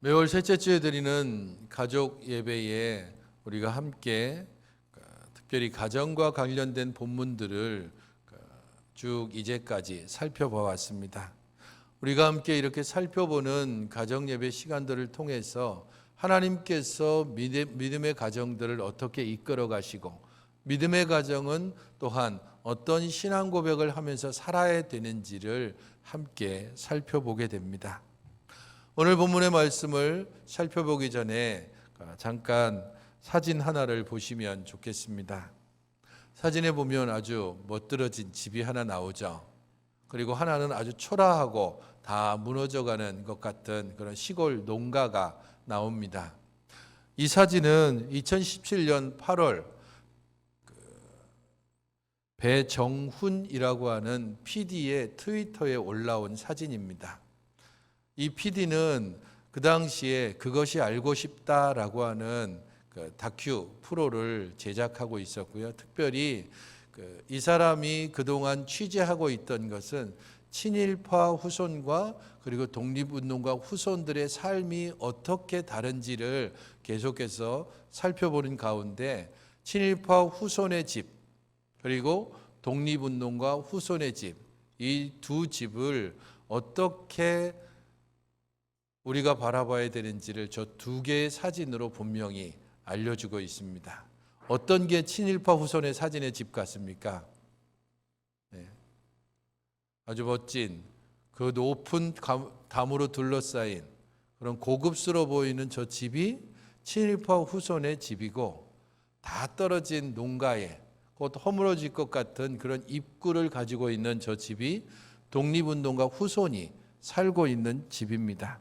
매월 셋째 주에 드리는 가족 예배에 우리가 함께 특별히 가정과 관련된 본문들을 쭉 이제까지 살펴봐 왔습니다. 우리가 함께 이렇게 살펴보는 가정 예배 시간들을 통해서 하나님께서 믿음의 가정들을 어떻게 이끌어 가시고 믿음의 가정은 또한 어떤 신앙 고백을 하면서 살아야 되는지를 함께 살펴보게 됩니다. 오늘 본문의 말씀을 살펴보기 전에 잠깐 사진 하나를 보시면 좋겠습니다. 사진에 보면 아주 멋들어진 집이 하나 나오죠. 그리고 하나는 아주 초라하고 다 무너져가는 것 같은 그런 시골 농가가 나옵니다. 이 사진은 2017년 8월 배정훈이라고 하는 PD의 트위터에 올라온 사진입니다. 이 PD는 그 당시에 그것이 알고 싶다라고 하는 그 다큐 프로를 제작하고 있었고요. 특별히 이 사람이 그동안 취재하고 있던 것은 친일파 후손과 그리고 독립운동가 후손들의 삶이 어떻게 다른지를 계속해서 살펴보는 가운데 친일파 후손의 집 그리고 독립운동가 후손의 집, 이 두 집을 어떻게 우리가 바라봐야 되는지를 저 두 개의 사진으로 분명히 알려주고 있습니다. 어떤 게 친일파 후손의 사진의 집 같습니까? 네. 아주 멋진 그 높은 담으로 둘러싸인 그런 고급스러워 보이는 저 집이 친일파 후손의 집이고, 다 떨어진 농가에 곧 허물어질 것 같은 그런 입구를 가지고 있는 저 집이 독립운동가 후손이 살고 있는 집입니다.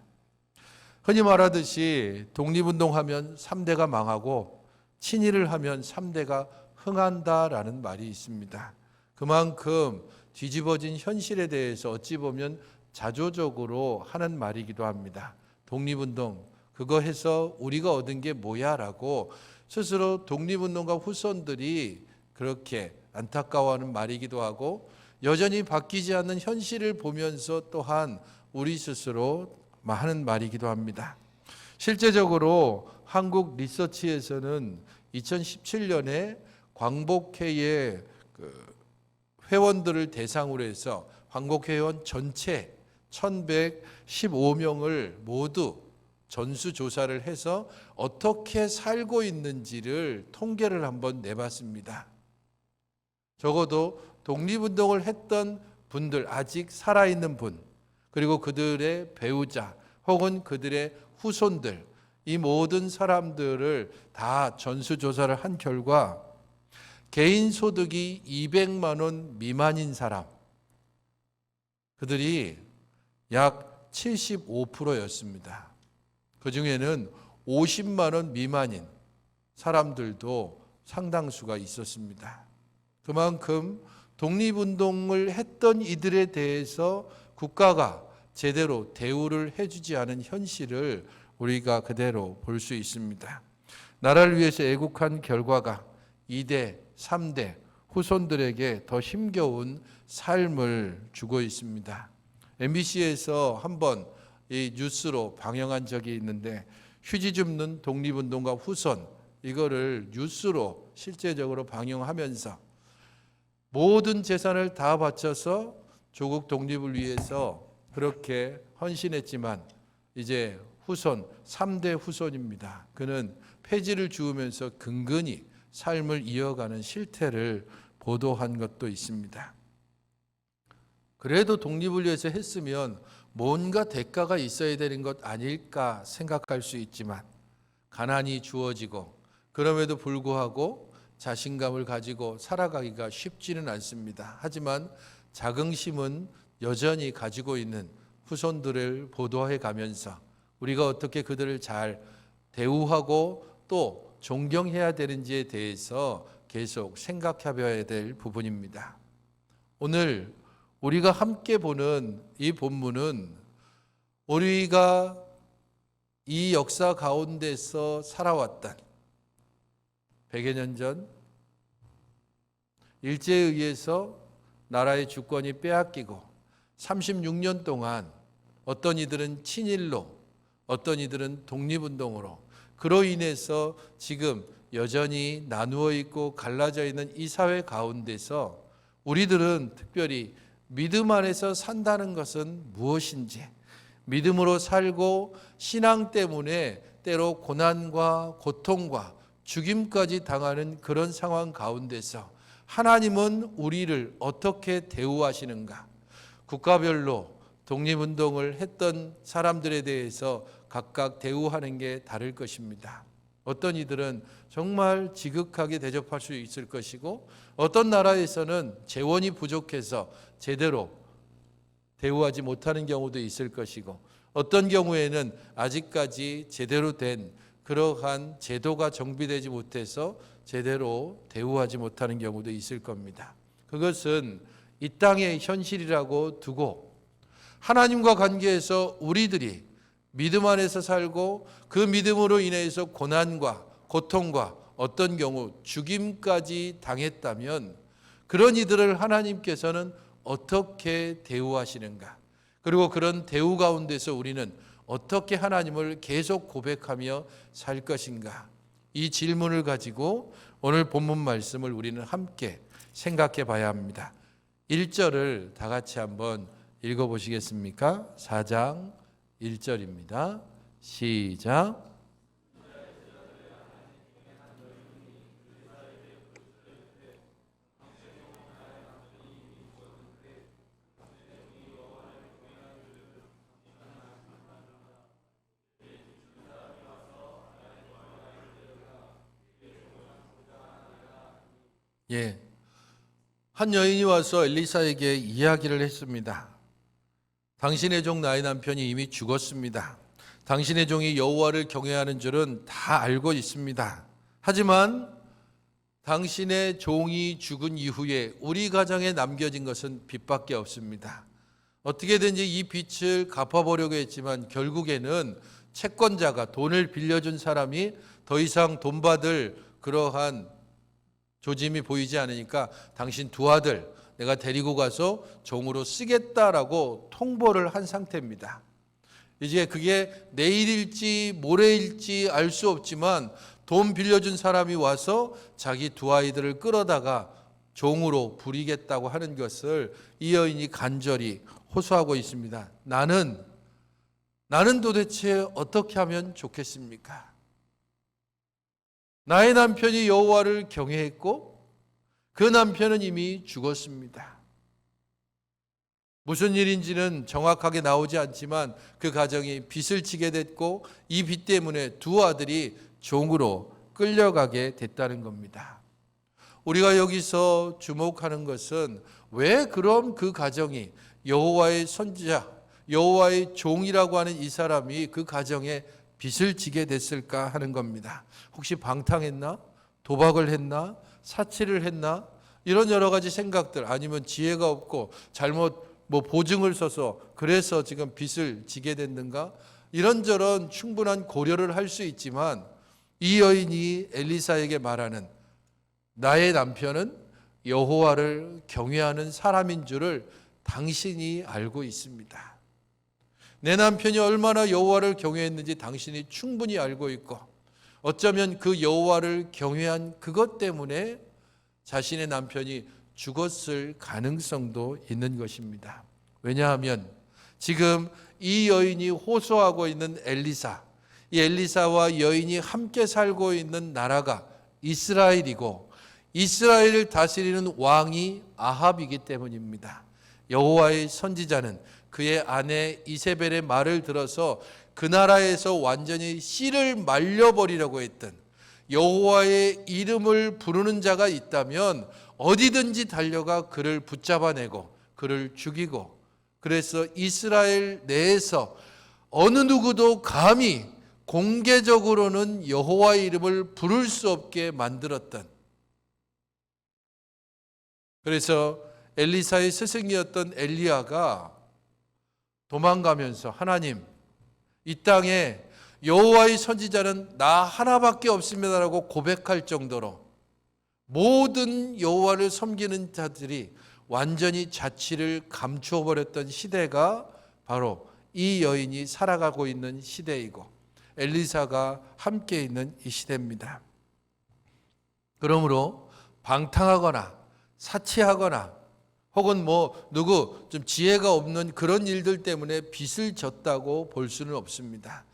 흔히 말하듯이 독립운동하면 3대가 망하고 친일을 하면 3대가 흥한다라는 말이 있습니다. 그만큼 뒤집어진 현실에 대해서 어찌 보면 자조적으로 하는 말이기도 합니다. 독립운동 그거 해서 우리가 얻은 게 뭐야 라고 스스로 독립운동가 후손들이 그렇게 안타까워하는 말이기도 하고, 여전히 바뀌지 않는 현실을 보면서 또한 우리 스스로 하는 말이기도 합니다. 실제적으로 한국 리서치에서는 2017년에 광복회의 회원들을 대상으로 해서 광복회원 전체 1115명을 모두 전수조사를 해서 어떻게 살고 있는지를 통계를 한번 내봤습니다. 적어도 독립운동을 했던 분들, 아직 살아있는 분, 그리고 그들의 배우자 혹은 그들의 후손들, 이 모든 사람들을 다 전수조사를 한 결과 개인 소득이 200만 원 미만인 사람, 그들이 약 75%였습니다. 그 중에는 50만 원 미만인 사람들도 상당수가 있었습니다. 그만큼 독립운동을 했던 이들에 대해서 국가가 제대로 대우를 해주지 않은 현실을 우리가 그대로 볼 수 있습니다. 나라를 위해서 애국한 결과가 2대, 3대 후손들에게 더 힘겨운 삶을 주고 있습니다. MBC에서 한번 이 뉴스로 방영한 적이 있는데, 휴지 줍는 독립운동가 후손, 이거를 뉴스로 실제적으로 방영하면서 모든 재산을 다 바쳐서 조국 독립을 위해서 그렇게 헌신했지만 이제 후손, 3대 후손입니다. 그는 폐지를 주우면서 근근히 삶을 이어가는 실태를 보도한 것도 있습니다. 그래도 독립을 위해서 했으면 뭔가 대가가 있어야 되는 것 아닐까 생각할 수 있지만, 가난이 주어지고 그럼에도 불구하고 자신감을 가지고 살아가기가 쉽지는 않습니다. 하지만 자긍심은 여전히 가지고 있는 후손들을 보도해 가면서 우리가 어떻게 그들을 잘 대우하고 또 존경해야 되는지에 대해서 계속 생각해 봐야 될 부분입니다. 오늘 우리가 함께 보는 이 본문은 우리가 이 역사 가운데서 살아왔던 100여 년 전 일제에 의해서 나라의 주권이 빼앗기고 36년 동안 어떤 이들은 친일로, 어떤 이들은 독립운동으로, 그로 인해서 지금 여전히 나누어 있고 갈라져 있는 이 사회 가운데서 우리들은 특별히 믿음 안에서 산다는 것은 무엇인지, 믿음으로 살고 신앙 때문에 때로 고난과 고통과 죽임까지 당하는 그런 상황 가운데서 하나님은 우리를 어떻게 대우하시는가? 국가별로 독립운동을 했던 사람들에 대해서 각각 대우하는 게 다를 것입니다. 어떤 이들은 정말 지극하게 대접할 수 있을 것이고, 어떤 나라에서는 재원이 부족해서 제대로 대우하지 못하는 경우도 있을 것이고, 어떤 경우에는 아직까지 제대로 된 그러한 제도가 정비되지 못해서 제대로 대우하지 못하는 경우도 있을 겁니다. 그것은 이 땅의 현실이라고 두고 하나님과 관계에서 우리들이 믿음 안에서 살고 그 믿음으로 인해서 고난과 고통과 어떤 경우 죽임까지 당했다면 그런 이들을 하나님께서는 어떻게 대우하시는가? 그리고 그런 대우 가운데서 우리는 어떻게 하나님을 계속 고백하며 살 것인가? 이 질문을 가지고 오늘 본문 말씀을 우리는 함께 생각해 봐야 합니다. 1절을 다 같이 한번 읽어보시겠습니까? 4장 1절입니다. 시작. 예, 한 여인이 와서 엘리사에게 이야기를 했습니다. 당신의 종 나의 남편이 이미 죽었습니다. 당신의 종이 여호와를 경외하는 줄은 다 알고 있습니다. 하지만 당신의 종이 죽은 이후에 우리 가정에 남겨진 것은 빚밖에 없습니다. 어떻게든지 이 빚을 갚아보려고 했지만 결국에는 채권자가, 돈을 빌려준 사람이 더 이상 돈 받을 그러한 조짐이 보이지 않으니까 당신 두 아들 내가 데리고 가서 종으로 쓰겠다라고 통보를 한 상태입니다. 이제 그게 내일일지 모레일지 알 수 없지만 돈 빌려준 사람이 와서 자기 두 아이들을 끌어다가 종으로 부리겠다고 하는 것을 이 여인이 간절히 호소하고 있습니다. 나는 도대체 어떻게 하면 좋겠습니까? 나의 남편이 여호와를 경외했고 그 남편은 이미 죽었습니다. 무슨 일인지는 정확하게 나오지 않지만 그 가정이 빚을 지게 됐고 이 빚 때문에 두 아들이 종으로 끌려가게 됐다는 겁니다. 우리가 여기서 주목하는 것은 왜 그럼 그 가정이 여호와의 선지자, 여호와의 종이라고 하는 이 사람이 그 가정에 빚을 지게 됐을까 하는 겁니다. 혹시 방탕했나? 도박을 했나? 사치를 했나? 이런 여러 가지 생각들, 아니면 지혜가 없고 잘못 보증을 써서 그래서 지금 빚을 지게 됐는가? 이런저런 충분한 고려를 할 수 있지만 이 여인이 엘리사에게 말하는 나의 남편은 여호와를 경외하는 사람인 줄을 당신이 알고 있습니다. 내 남편이 얼마나 여호와를 경외했는지 당신이 충분히 알고 있고 어쩌면 그 여호와를 경외한 그것 때문에 자신의 남편이 죽었을 가능성도 있는 것입니다. 왜냐하면 지금 이 여인이 호소하고 있는 엘리사, 이 엘리사와 여인이 함께 살고 있는 나라가 이스라엘이고 이스라엘을 다스리는 왕이 아합이기 때문입니다. 여호와의 선지자는 그의 아내 이세벨의 말을 들어서 그 나라에서 완전히 씨를 말려버리려고 했던, 여호와의 이름을 부르는 자가 있다면 어디든지 달려가 그를 붙잡아내고 그를 죽이고, 그래서 이스라엘 내에서 어느 누구도 감히 공개적으로는 여호와의 이름을 부를 수 없게 만들었던, 그래서 엘리사의 스승이었던 엘리야가 도망가면서 하나님, 이 땅에 여호와의 선지자는 나 하나밖에 없습니다라고 고백할 정도로 모든 여호와를 섬기는 자들이 완전히 자취를 감추어 버렸던 시대가 바로 이 여인이 살아가고 있는 시대이고 엘리사가 함께 있는 이 시대입니다. 그러므로 방탕하거나 사치하거나 혹은 누구 좀 지혜가 없는 그런 일들 때문에 빚을 졌다고 볼 수는 없습니다.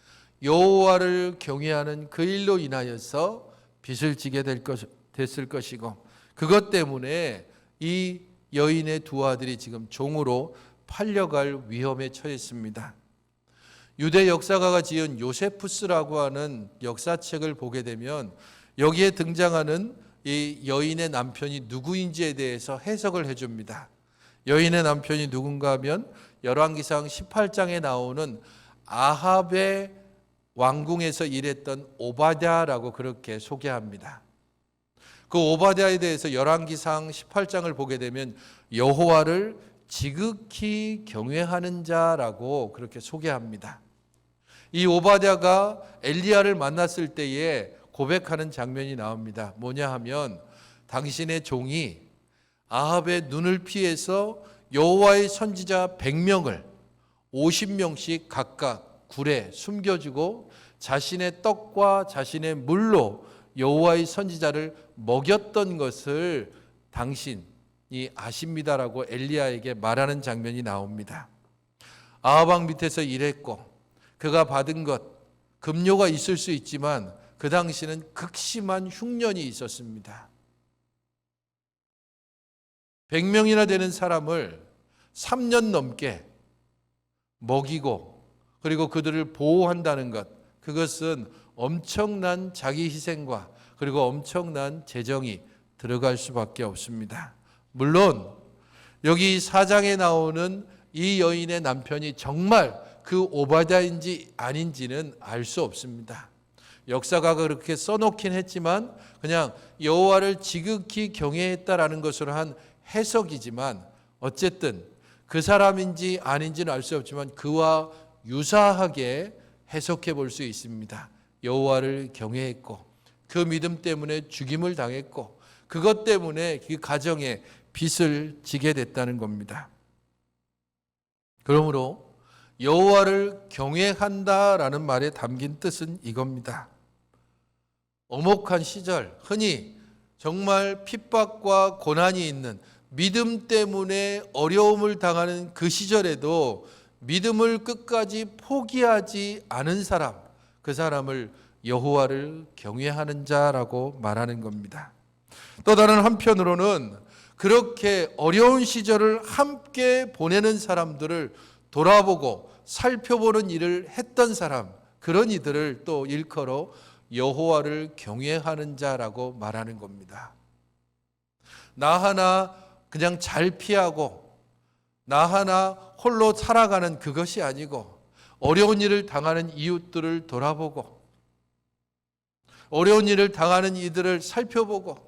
여호와를 경외하는 그 일로 인하여서 빚을 지게 됐을 것이고, 그것 때문에 이 여인의 두 아들이 지금 종으로 팔려갈 위험에 처했습니다. 유대 역사가가 지은 요세푸스라고 하는 역사책을 보게 되면 여기에 등장하는 이 여인의 남편이 누구인지에 대해서 해석을 해줍니다. 여인의 남편이 누군가 하면 열왕기상 18장에 나오는 아합의 왕궁에서 일했던 오바댜라고 그렇게 소개합니다. 그 오바댜에 대해서 열왕기상 18장을 보게 되면 여호와를 지극히 경외하는 자라고 그렇게 소개합니다. 이 오바댜가 엘리야를 만났을 때에 고백하는 장면이 나옵니다. 뭐냐 하면 당신의 종이 아합의 눈을 피해서 여호와의 선지자 100명을 50명씩 각각 굴에 숨겨주고 자신의 떡과 자신의 물로 여호와의 선지자를 먹였던 것을 당신이 아십니다라고 엘리야에게 말하는 장면이 나옵니다. 아합 왕 밑에서 일했고 그가 받은 것 급료가 있을 수 있지만 그 당시는 극심한 흉년이 있었습니다. 100명이나 되는 사람을 3년 넘게 먹이고 그리고 그들을 보호한다는 것, 그것은 엄청난 자기 희생과 그리고 엄청난 재정이 들어갈 수밖에 없습니다. 물론 여기 4장에 나오는 이 여인의 남편이 정말 그 오바댜인지 아닌지는 알 수 없습니다. 역사가가 그렇게 써놓긴 했지만 그냥 여호와를 지극히 경외했다라는 것으로 한 해석이지만 어쨌든 그 사람인지 아닌지는 알 수 없지만 그와 유사하게 해석해 볼 수 있습니다. 여호와를 경외했고 그 믿음 때문에 죽임을 당했고 그것 때문에 그 가정에 빚을 지게 됐다는 겁니다. 그러므로 여호와를 경외한다라는 말에 담긴 뜻은 이겁니다. 엄혹한 시절, 흔히 정말 핍박과 고난이 있는 믿음 때문에 어려움을 당하는 그 시절에도 믿음을 끝까지 포기하지 않은 사람, 그 사람을 여호와를 경외하는 자라고 말하는 겁니다. 또 다른 한편으로는 그렇게 어려운 시절을 함께 보내는 사람들을 돌아보고 살펴보는 일을 했던 사람, 그런 이들을 또 일컬어 여호와를 경외하는 자라고 말하는 겁니다. 나 하나 그냥 잘 피하고 나 하나 홀로 살아가는 그것이 아니고 어려운 일을 당하는 이웃들을 돌아보고 어려운 일을 당하는 이들을 살펴보고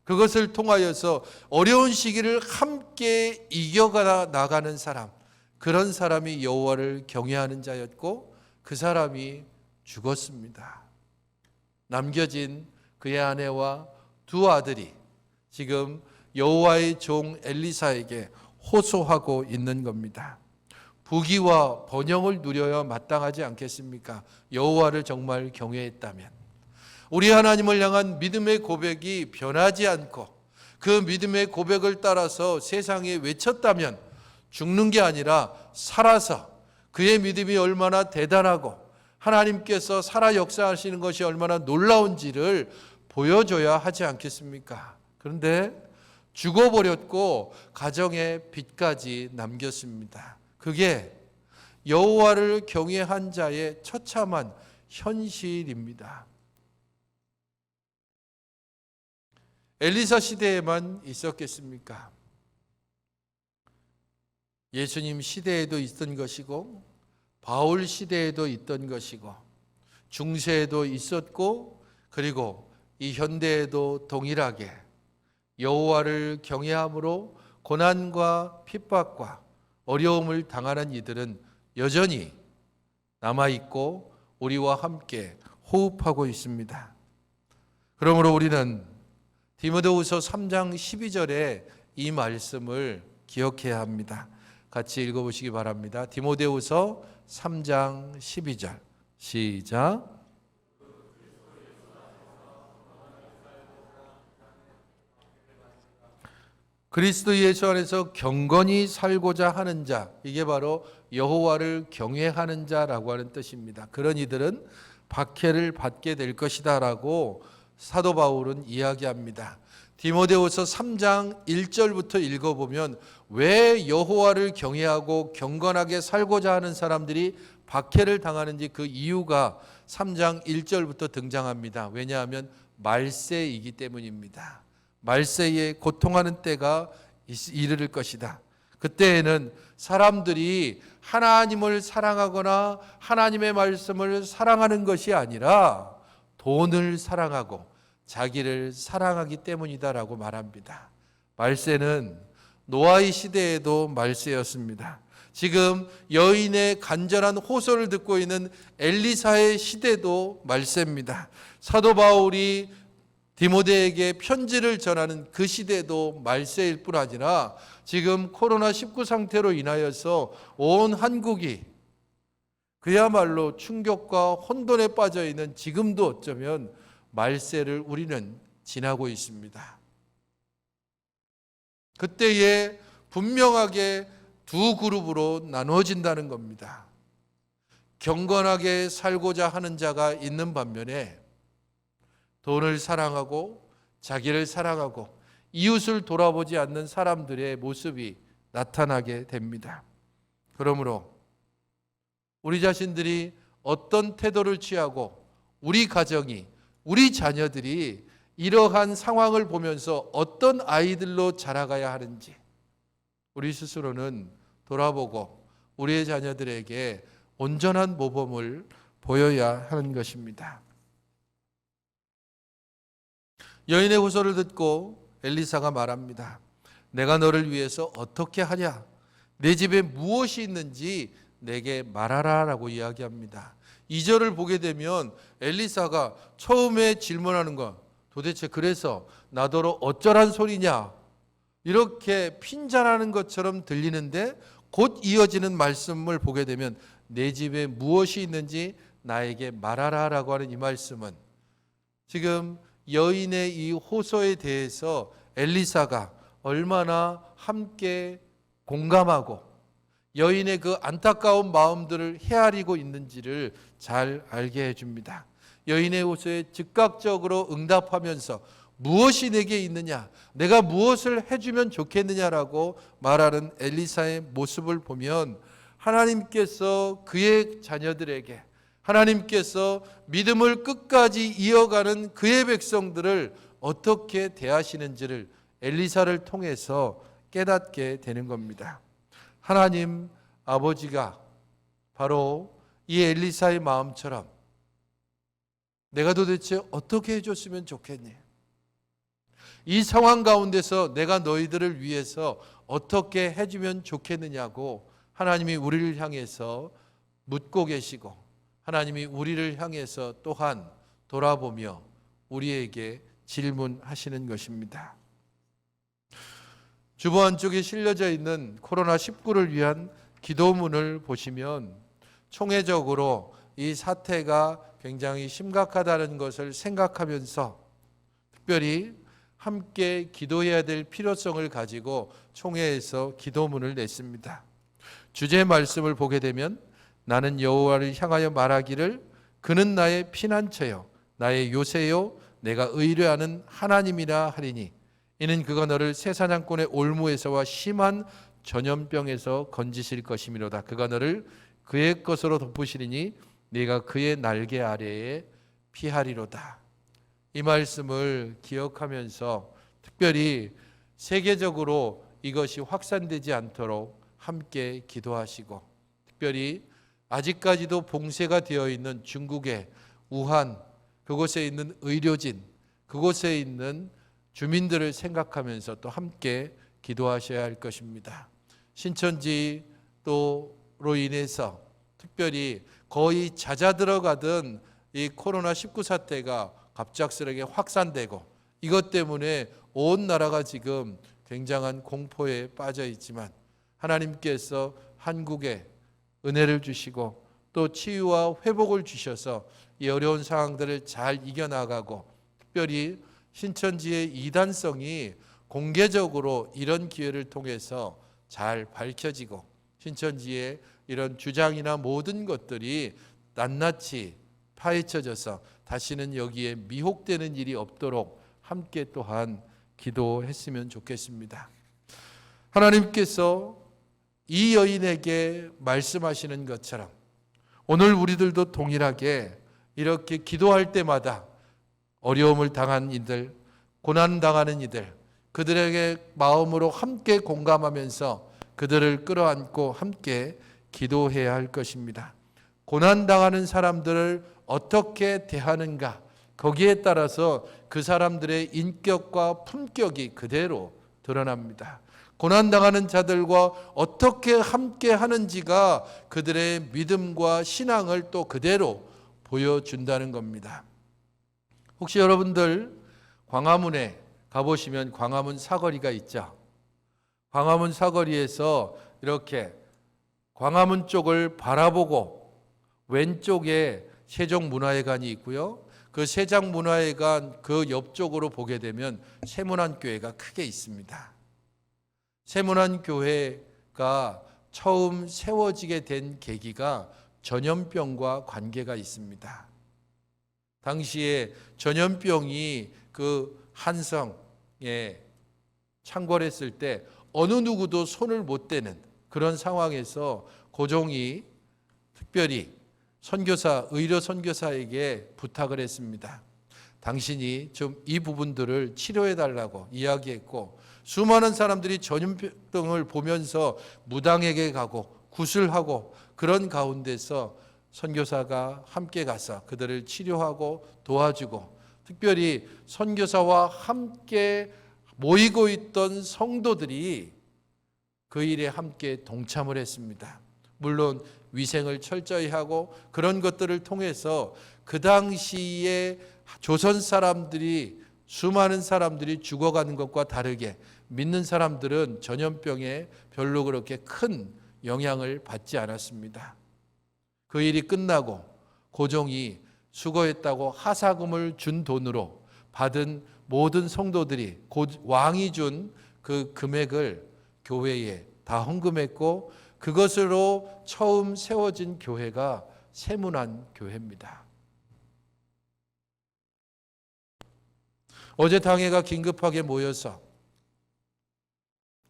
그것을 통하여서 어려운 시기를 함께 이겨가 나가는 사람, 그런 사람이 여호와를 경외하는 자였고 그 사람이 죽었습니다. 남겨진 그의 아내와 두 아들이 지금 여호와의 종 엘리사에게 호소하고 있는 겁니다. 부귀와 번영을 누려야 마땅하지 않겠습니까? 여호와를 정말 경외했다면 우리 하나님을 향한 믿음의 고백이 변하지 않고 그 믿음의 고백을 따라서 세상에 외쳤다면 죽는 게 아니라 살아서 그의 믿음이 얼마나 대단하고 하나님께서 살아 역사하시는 것이 얼마나 놀라운지를 보여줘야 하지 않겠습니까? 그런데 죽어버렸고 가정에 빚까지 남겼습니다. 그게 여호와를 경외한 자의 처참한 현실입니다. 엘리사 시대에만 있었겠습니까? 예수님 시대에도 있던 것이고 바울 시대에도 있던 것이고 중세에도 있었고 그리고 이 현대에도 동일하게 여호와를 경외함으로 고난과 핍박과 어려움을 당하는 이들은 여전히 남아있고 우리와 함께 호흡하고 있습니다. 그러므로 우리는 디모데후서 3장 12절에 이 말씀을 기억해야 합니다. 같이 읽어보시기 바랍니다. 디모데후서 3장 12절 시작. 그리스도 예수 안에서 경건히 살고자 하는 자, 이게 바로 여호와를 경외하는 자라고 하는 뜻입니다. 그런 이들은 박해를 받게 될 것이다 라고 사도 바울은 이야기합니다. 디모데후서 3장 1절부터 읽어보면 왜 여호와를 경외하고 경건하게 살고자 하는 사람들이 박해를 당하는지 그 이유가 3장 1절부터 등장합니다. 왜냐하면 말세이기 때문입니다. 말세에 고통하는 때가 이르를 것이다. 그때에는 사람들이 하나님을 사랑하거나 하나님의 말씀을 사랑하는 것이 아니라 돈을 사랑하고 자기를 사랑하기 때문이다라고 말합니다. 말세는 노아의 시대에도 말세였습니다. 지금 여인의 간절한 호소를 듣고 있는 엘리사의 시대도 말세입니다. 사도 바울이 디모데에게 편지를 전하는 그 시대도 말세일 뿐 아니라 지금 코로나19 상태로 인하여서 온 한국이 그야말로 충격과 혼돈에 빠져 있는 지금도 어쩌면 말세를 우리는 지나고 있습니다. 그때에 분명하게 두 그룹으로 나누어진다는 겁니다. 경건하게 살고자 하는 자가 있는 반면에 돈을 사랑하고 자기를 사랑하고 이웃을 돌아보지 않는 사람들의 모습이 나타나게 됩니다. 그러므로 우리 자신들이 어떤 태도를 취하고 우리 가정이, 우리 자녀들이 이러한 상황을 보면서 어떤 아이들로 자라가야 하는지 우리 스스로는 돌아보고 우리의 자녀들에게 온전한 모범을 보여야 하는 것입니다. 여인의 호소를 듣고 엘리사가 말합니다. 내가 너를 위해서 어떻게 하냐? 내 집에 무엇이 있는지 내게 말하라 라고 이야기합니다. 2절을 보게 되면 엘리사가 처음에 질문하는 거 도대체 그래서 나더러 어쩌란 소리냐? 이렇게 핀잔하는 것처럼 들리는데 곧 이어지는 말씀을 보게 되면 내 집에 무엇이 있는지 나에게 말하라 라고 하는 이 말씀은 지금 여인의 이 호소에 대해서 엘리사가 얼마나 함께 공감하고 여인의 그 안타까운 마음들을 헤아리고 있는지를 잘 알게 해줍니다. 여인의 호소에 즉각적으로 응답하면서 무엇이 내게 있느냐, 내가 무엇을 해주면 좋겠느냐라고 말하는 엘리사의 모습을 보면 하나님께서 그의 자녀들에게, 하나님께서 믿음을 끝까지 이어가는 그의 백성들을 어떻게 대하시는지를 엘리사를 통해서 깨닫게 되는 겁니다. 하나님 아버지가 바로 이 엘리사의 마음처럼 내가 도대체 어떻게 해줬으면 좋겠니? 이 상황 가운데서 내가 너희들을 위해서 어떻게 해주면 좋겠느냐고 하나님이 우리를 향해서 묻고 계시고 하나님이 우리를 향해서 또한 돌아보며 우리에게 질문하시는 것입니다. 주보 안쪽에 실려져 있는 코로나19를 위한 기도문을 보시면 총회적으로 이 사태가 굉장히 심각하다는 것을 생각하면서 특별히 함께 기도해야 될 필요성을 가지고 총회에서 기도문을 냈습니다. 주제 말씀을 보게 되면 나는 여호와를 향하여 말하기를 그는 나의 피난처요 나의 요새요 내가 의뢰하는 하나님이라 하리니 이는 그가 너를 새 사냥꾼의 올무에서와 심한 전염병에서 건지실 것이미로다. 그가 너를 그의 것으로 덮으시리니 네가 그의 날개 아래에 피하리로다. 이 말씀을 기억하면서 특별히 세계적으로 이것이 확산되지 않도록 함께 기도하시고 특별히 아직까지도 봉쇄가 되어 있는 중국의 우한 그곳에 있는 의료진 그곳에 있는 주민들을 생각하면서 또 함께 기도하셔야 할 것입니다. 신천지 또로 인해서 특별히 거의 잦아들어가던 이 코로나19 사태가 갑작스럽게 확산되고 이것 때문에 온 나라가 지금 굉장한 공포에 빠져 있지만 하나님께서 한국에 은혜를 주시고 또 치유와 회복을 주셔서 이 어려운 상황들을 잘 이겨나가고, 특별히 신천지의 이단성이 공개적으로 이런 기회를 통해서 잘 밝혀지고, 신천지의 이런 주장이나 모든 것들이 낱낱이 파헤쳐져서 다시는 여기에 미혹되는 일이 없도록 함께 또한 기도했으면 좋겠습니다. 하나님께서 이 여인에게 말씀하시는 것처럼 오늘 우리들도 동일하게 이렇게 기도할 때마다 어려움을 당한 이들, 고난당하는 이들, 그들에게 마음으로 함께 공감하면서 그들을 끌어안고 함께 기도해야 할 것입니다. 고난당하는 사람들을 어떻게 대하는가, 거기에 따라서 그 사람들의 인격과 품격이 그대로 드러납니다. 고난당하는 자들과 어떻게 함께 하는지가 그들의 믿음과 신앙을 또 그대로 보여준다는 겁니다. 혹시 여러분들 광화문에 가보시면 광화문 사거리가 있죠. 광화문 사거리에서 이렇게 광화문 쪽을 바라보고 왼쪽에 세종문화회관이 있고요. 그 세종문화회관 그 옆쪽으로 보게 되면 세문안교회가 크게 있습니다. 세문안교회가 처음 세워지게 된 계기가 전염병과 관계가 있습니다. 당시에 전염병이 그 한성에 창궐했을 때 어느 누구도 손을 못 대는 그런 상황에서 고종이 특별히 선교사, 의료 선교사에게 부탁을 했습니다. 당신이 좀 이 부분들을 치료해 달라고 이야기했고, 수많은 사람들이 전염병을 보면서 무당에게 가고 구슬하고 그런 가운데서 선교사가 함께 가서 그들을 치료하고 도와주고, 특별히 선교사와 함께 모이고 있던 성도들이 그 일에 함께 동참을 했습니다. 물론 위생을 철저히 하고 그런 것들을 통해서 그 당시에 조선 사람들이, 수많은 사람들이 죽어가는 것과 다르게 믿는 사람들은 전염병에 별로 그렇게 큰 영향을 받지 않았습니다. 그 일이 끝나고 고종이 수고했다고 하사금을 준 돈으로 받은 모든 성도들이 왕이 준 그 금액을 교회에 다 헌금했고, 그것으로 처음 세워진 교회가 세문안 교회입니다. 어제 당회가 긴급하게 모여서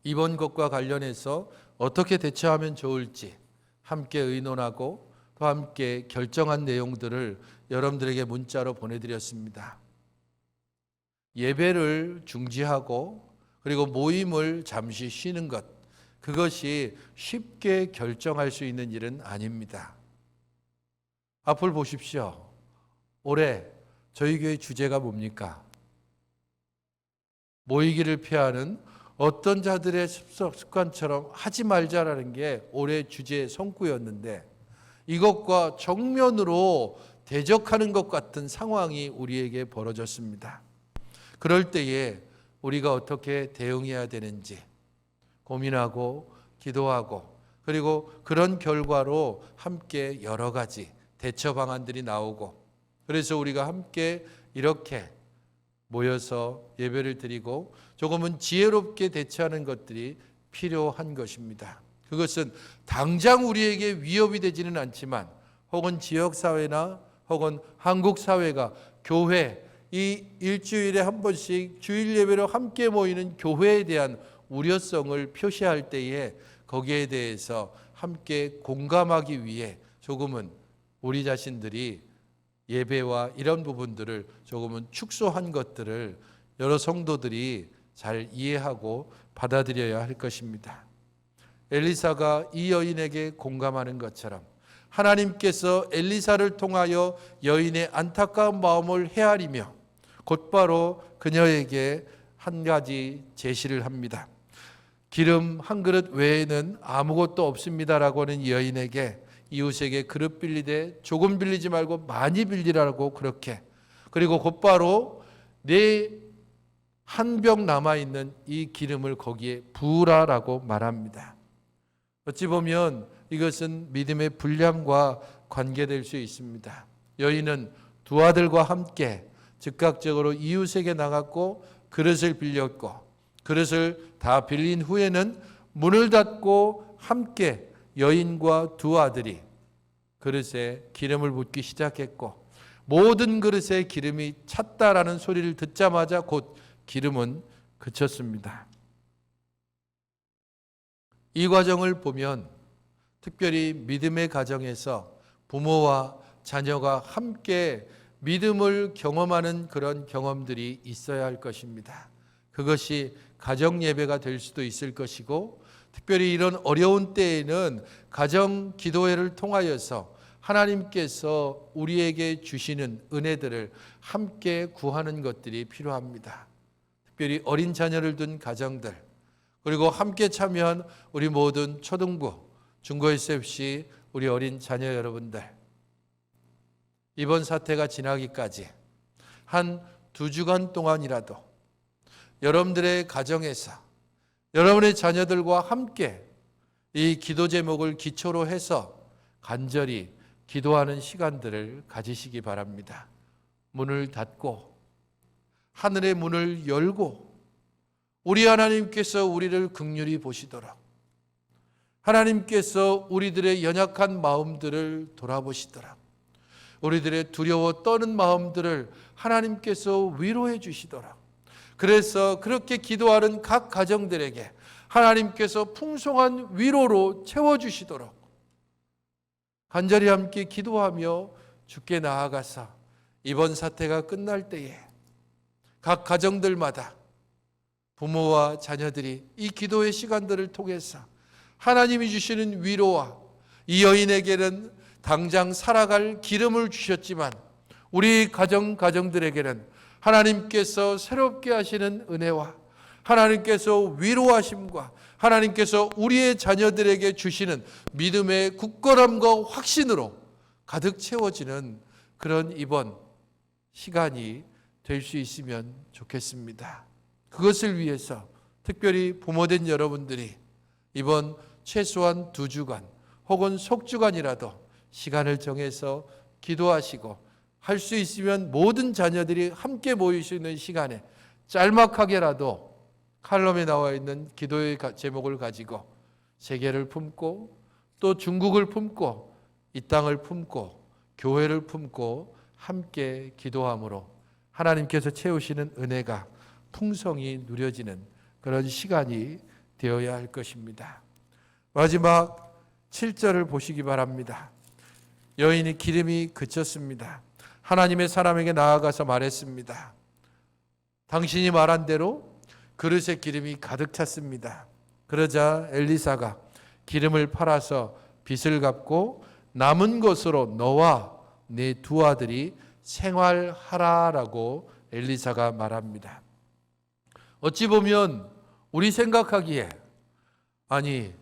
이번 것과 관련해서 어떻게 대처하면 좋을지 함께 의논하고 또 함께 결정한 내용들을 여러분들에게 문자로 보내드렸습니다. 예배를 중지하고 그리고 모임을 잠시 쉬는 것, 그것이 쉽게 결정할 수 있는 일은 아닙니다. 앞을 보십시오. 올해 저희 교회 주제가 뭡니까? 모이기를 피하는 어떤 자들의 습관처럼 하지 말자라는 게 올해 주제의 성구였는데, 이것과 정면으로 대적하는 것 같은 상황이 우리에게 벌어졌습니다. 그럴 때에 우리가 어떻게 대응해야 되는지 고민하고 기도하고, 그리고 그런 결과로 함께 여러 가지 대처 방안들이 나오고, 그래서 우리가 함께 이렇게 모여서 예배를 드리고 조금은 지혜롭게 대처하는 것들이 필요한 것입니다. 그것은 당장 우리에게 위협이 되지는 않지만, 혹은 지역사회나 혹은 한국사회가 교회, 이 일주일에 한 번씩 주일 예배로 함께 모이는 교회에 대한 우려성을 표시할 때에 거기에 대해서 함께 공감하기 위해 조금은 우리 자신들이 예배와 이런 부분들을 조금은 축소한 것들을 여러 성도들이 잘 이해하고 받아들여야 할 것입니다. 엘리사가 이 여인에게 공감하는 것처럼 하나님께서 엘리사를 통하여 여인의 안타까운 마음을 헤아리며 곧바로 그녀에게 한 가지 제시를 합니다. 기름 한 그릇 외에는 아무것도 없습니다라고 하는 여인에게 이웃에게 그릇 빌리되 조금 빌리지 말고 많이 빌리라고 그렇게, 그리고 곧바로 내 한 병 남아있는 이 기름을 거기에 부으라라고 말합니다. 어찌 보면 이것은 믿음의 분량과 관계될 수 있습니다. 여인은 두 아들과 함께 즉각적으로 이웃에게 나갔고 그릇을 빌렸고, 그릇을 다 빌린 후에는 문을 닫고 함께 여인과 두 아들이 그릇에 기름을 붓기 시작했고, 모든 그릇에 기름이 찼다라는 소리를 듣자마자 곧 기름은 그쳤습니다. 이 과정을 보면 특별히 믿음의 가정에서 부모와 자녀가 함께 믿음을 경험하는 그런 경험들이 있어야 할 것입니다. 그것이 가정 예배가 될 수도 있을 것이고, 특별히 이런 어려운 때에는 가정 기도회를 통하여서 하나님께서 우리에게 주시는 은혜들을 함께 구하는 것들이 필요합니다. 특별히 어린 자녀를 둔 가정들, 그리고 함께 참여한 우리 모든 초등부, 중고 SFC 우리 어린 자녀 여러분들, 이번 사태가 지나기까지 한 2주간 동안이라도 여러분들의 가정에서 여러분의 자녀들과 함께 이 기도 제목을 기초로 해서 간절히 기도하는 시간들을 가지시기 바랍니다. 문을 닫고 하늘의 문을 열고 우리 하나님께서 우리를 긍휼히 보시도록, 하나님께서 우리들의 연약한 마음들을 돌아보시도록, 우리들의 두려워 떠는 마음들을 하나님께서 위로해 주시도록, 그래서 그렇게 기도하는 각 가정들에게 하나님께서 풍성한 위로로 채워주시도록 간절히 함께 기도하며 주께 나아가서 이번 사태가 끝날 때에 각 가정들마다 부모와 자녀들이 이 기도의 시간들을 통해서 하나님이 주시는 위로와, 이 여인에게는 당장 살아갈 기름을 주셨지만 우리 가정들에게는 하나님께서 새롭게 하시는 은혜와 하나님께서 위로하심과 하나님께서 우리의 자녀들에게 주시는 믿음의 굳건함과 확신으로 가득 채워지는 그런 이번 시간이 될 수 있으면 좋겠습니다. 그것을 위해서 특별히 부모된 여러분들이 이번 최소한 2주간 혹은 속주간이라도 시간을 정해서 기도하시고, 할 수 있으면 모든 자녀들이 함께 모일 수 있는 시간에 짤막하게라도 칼럼에 나와 있는 기도의 제목을 가지고 세계를 품고 또 중국을 품고 이 땅을 품고 교회를 품고 함께 기도함으로 하나님께서 채우시는 은혜가 풍성히 누려지는 그런 시간이 되어야 할 것입니다. 마지막 7절을 보시기 바랍니다. 여인이 기름이 그쳤습니다. 하나님의 사람에게 나아가서 말했습니다. 당신이 말한 대로 그릇에 기름이 가득 찼습니다. 그러자 엘리사가 기름을 팔아서 빚을 갚고 남은 것으로 너와 네 두 아들이 생활하라라고 엘리사가 말합니다. 어찌 보면 우리 생각하기에, 아니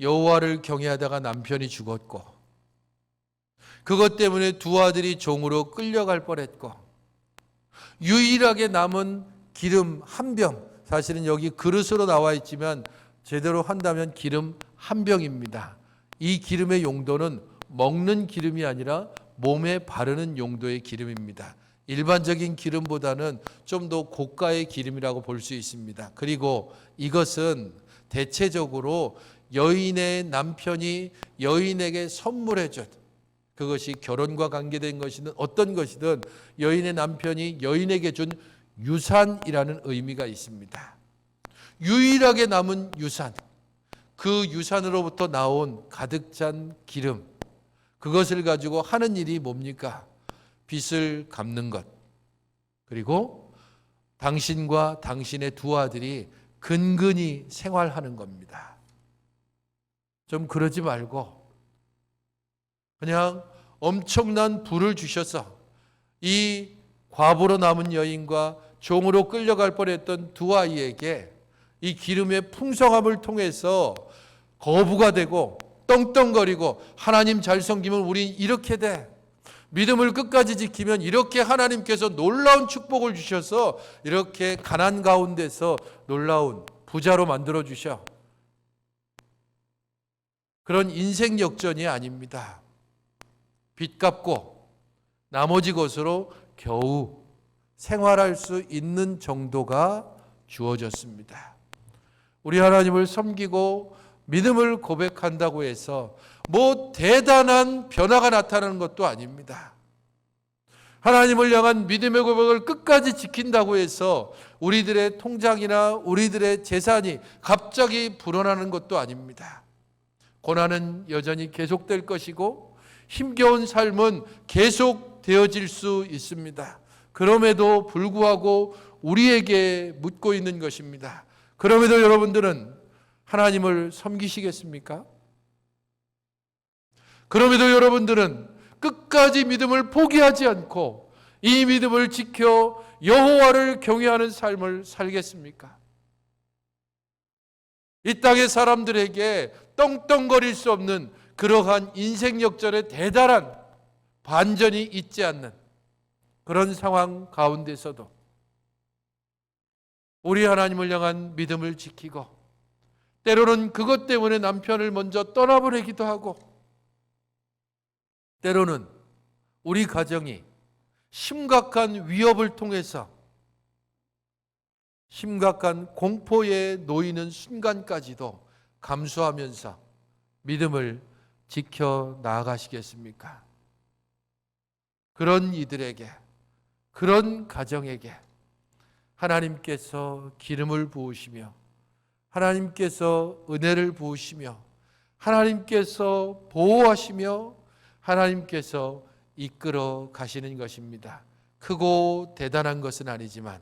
여호와를 경외하다가 남편이 죽었고 그것 때문에 두 아들이 종으로 끌려갈 뻔했고 유일하게 남은 기름 한 병, 사실은 여기 그릇으로 나와 있지만 제대로 한다면 기름 한 병입니다. 이 기름의 용도는 먹는 기름이 아니라 몸에 바르는 용도의 기름입니다. 일반적인 기름보다는 좀 더 고가의 기름이라고 볼 수 있습니다. 그리고 이것은 대체적으로 여인의 남편이 여인에게 선물해 준, 그것이 결혼과 관계된 것이든 어떤 것이든 여인의 남편이 여인에게 준 유산이라는 의미가 있습니다. 유일하게 남은 유산, 그 유산으로부터 나온 가득 찬 기름, 그것을 가지고 하는 일이 뭡니까? 빚을 갚는 것, 그리고 당신과 당신의 두 아들이 근근히 생활하는 겁니다. 좀 그러지 말고 그냥 엄청난 부를 주셔서 이 과부로 남은 여인과 종으로 끌려갈 뻔했던 두 아이에게 이 기름의 풍성함을 통해서 거부가 되고 떵떵거리고, 하나님 잘 섬기면 우린 이렇게 돼, 믿음을 끝까지 지키면 이렇게 하나님께서 놀라운 축복을 주셔서 이렇게 가난 가운데서 놀라운 부자로 만들어 주셔, 그런 인생 역전이 아닙니다. 빚 갚고 나머지 것으로 겨우 생활할 수 있는 정도가 주어졌습니다. 우리 하나님을 섬기고 믿음을 고백한다고 해서 뭐 대단한 변화가 나타나는 것도 아닙니다. 하나님을 향한 믿음의 고백을 끝까지 지킨다고 해서 우리들의 통장이나 우리들의 재산이 갑자기 불어나는 것도 아닙니다. 고난은 여전히 계속될 것이고 힘겨운 삶은 계속 되어질 수 있습니다. 그럼에도 불구하고 우리에게 묻고 있는 것입니다. 그럼에도 여러분들은 하나님을 섬기시겠습니까? 그럼에도 여러분들은 끝까지 믿음을 포기하지 않고 이 믿음을 지켜 여호와를 경외하는 삶을 살겠습니까? 이 땅의 사람들에게 떵떵거릴 수 없는 그러한 인생 역전의 대단한 반전이 있지 않는 그런 상황 가운데서도 우리 하나님을 향한 믿음을 지키고 때로는 그것 때문에 남편을 먼저 떠나보내기도 하고 때로는 우리 가정이 심각한 위협을 통해서 심각한 공포에 놓이는 순간까지도 감수하면서 믿음을 지켜 나아가시겠습니까? 그런 이들에게, 그런 가정에게 하나님께서 기름을 부으시며 하나님께서 은혜를 부으시며 하나님께서 보호하시며 하나님께서 이끌어 가시는 것입니다. 크고 대단한 것은 아니지만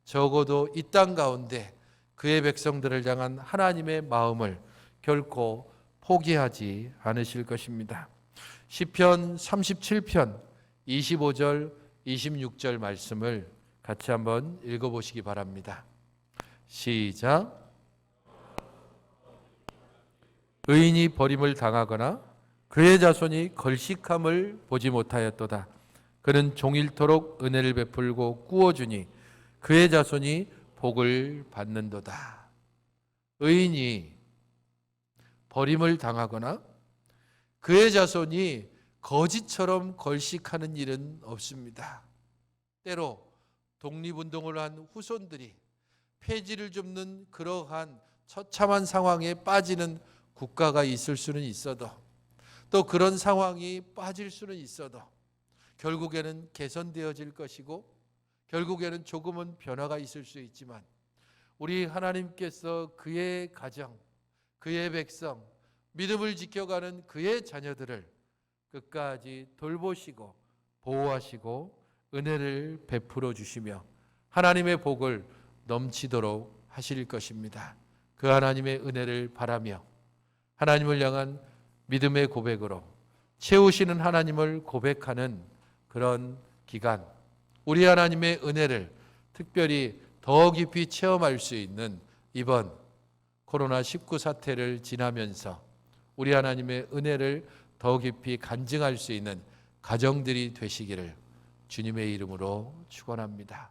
적어도 이 땅 가운데 그의 백성들을 향한 하나님의 마음을 결코 포기하지 않으실 것입니다. 시편 37편 25절 26절 말씀을 같이 한번 읽어보시기 바랍니다. 시작. 의인이 버림을 당하거나 그의 자손이 걸식함을 보지 못하였도다. 그는 종일토록 은혜를 베풀고 꾸어주니 그의 자손이 복을 받는도다. 의인이 버림을 당하거나 그의 자손이 거지처럼 걸식하는 일은 없습니다. 때로 독립운동을 한 후손들이 폐지를 줍는 그러한 처참한 상황에 빠지는 국가가 있을 수는 있어도 또 그런 상황이 빠질 수는 있어도 결국에는 개선되어질 것이고 결국에는 조금은 변화가 있을 수 있지만 우리 하나님께서 그의 가정, 그의 백성, 믿음을 지켜가는 그의 자녀들을 끝까지 돌보시고 보호하시고 은혜를 베풀어 주시며 하나님의 복을 넘치도록 하실 것입니다. 그 하나님의 은혜를 바라며 하나님을 향한 믿음의 고백으로 채우시는 하나님을 고백하는 그런 기간, 우리 하나님의 은혜를 특별히 더 깊이 체험할 수 있는 이번 코로나19 사태를 지나면서 우리 하나님의 은혜를 더 깊이 간증할 수 있는 가정들이 되시기를 주님의 이름으로 축원합니다.